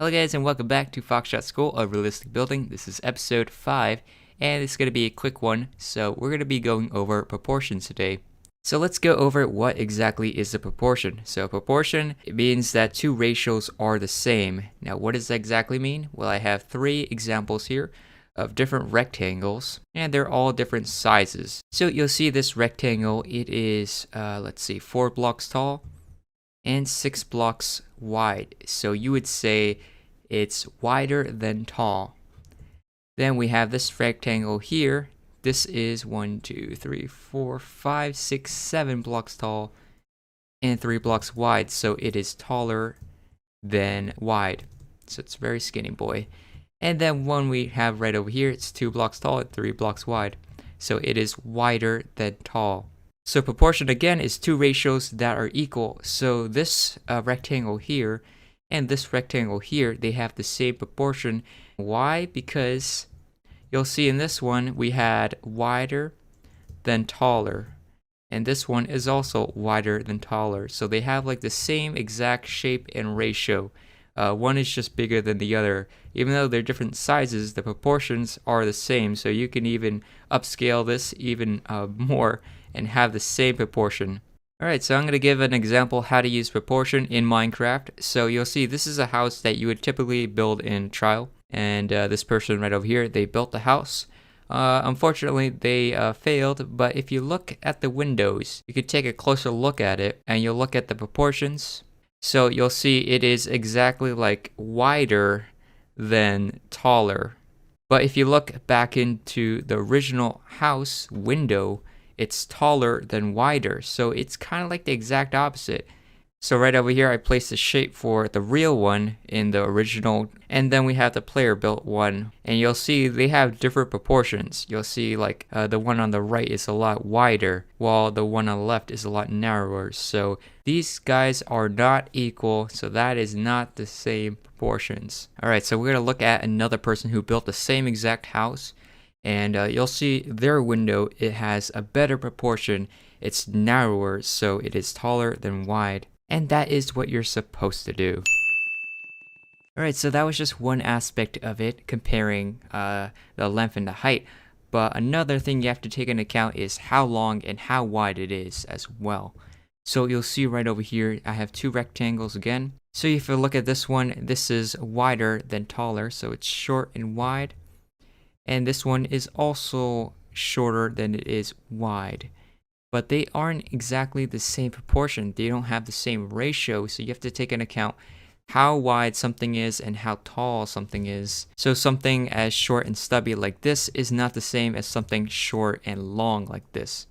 Hello guys and welcome back to Foxshot School of Realistic Building. This is episode 5 and it's going to be a quick one. So we're going to be going over proportions today. So let's go over what exactly is a proportion. So proportion, it means that two ratios are the same. Now what does that exactly mean? Well, I have 3 examples here of different rectangles and they're all different sizes. So you'll see this rectangle, it is 4 blocks tall and 6 blocks wide. So you would say it's wider than tall. Then we have this rectangle here. This is 1, 2, 3, 4, 5, 6, 7 blocks tall and 3 blocks wide. So it is taller than wide. So it's a very skinny boy. And then one we have right over here, it's 2 blocks tall and 3 blocks wide. So it is wider than tall. So proportion again is two ratios that are equal. So this rectangle here and this rectangle here, they have the same proportion. Why? Because you'll see in this one we had wider than taller. And this one is also wider than taller. So they have like the same exact shape and ratio. One is just bigger than the other. Even though they're different sizes, the proportions are the same. So you can even upscale this even more and have the same proportion. Alright, so I'm going to give an example how to use proportion in Minecraft. So you'll see this is a house that you would typically build in Trial. And this person right over here, they built the house. Unfortunately, they failed, but if you look at the windows, you could take a closer look at it and you'll look at the proportions. So you'll see it is exactly like wider than taller. But if you look back into the original house window, it's taller than wider. So it's kind of like the exact opposite. So right over here, I placed the shape for the real one in the original. And then we have the player built one. And you'll see they have different proportions. You'll see like the one on the right is a lot wider, while the one on the left is a lot narrower. So these guys are not equal. So that is not the same proportions. All right, so we're going to look at another person who built the same exact house. And you'll see their window, it has a better proportion. It's narrower, so it is taller than wide. And that is what you're supposed to do. Alright, so that was just one aspect of it, comparing the length and the height. But another thing you have to take into account is how long and how wide it is as well. So you'll see right over here, I have 2 rectangles again. So if you look at this one, this is wider than taller, so it's short and wide. And this one is also shorter than it is wide. But they aren't exactly the same proportion. They don't have the same ratio. So you have to take into account how wide something is and how tall something is. So something as short and stubby like this is not the same as something short and long like this.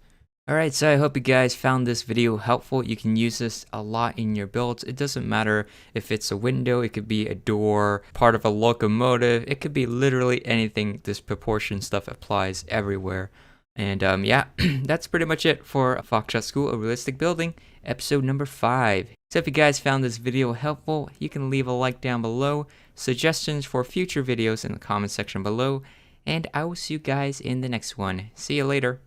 Alright, so I hope you guys found this video helpful. You can use this a lot in your builds. It doesn't matter if it's a window, it could be a door, part of a locomotive. It could be literally anything. This proportion stuff applies everywhere. And yeah, that's pretty much it for Foxshot School of Realistic Building, episode number 5. So if you guys found this video helpful, you can leave a like down below, suggestions for future videos in the comment section below, and I will see you guys in the next one. See you later.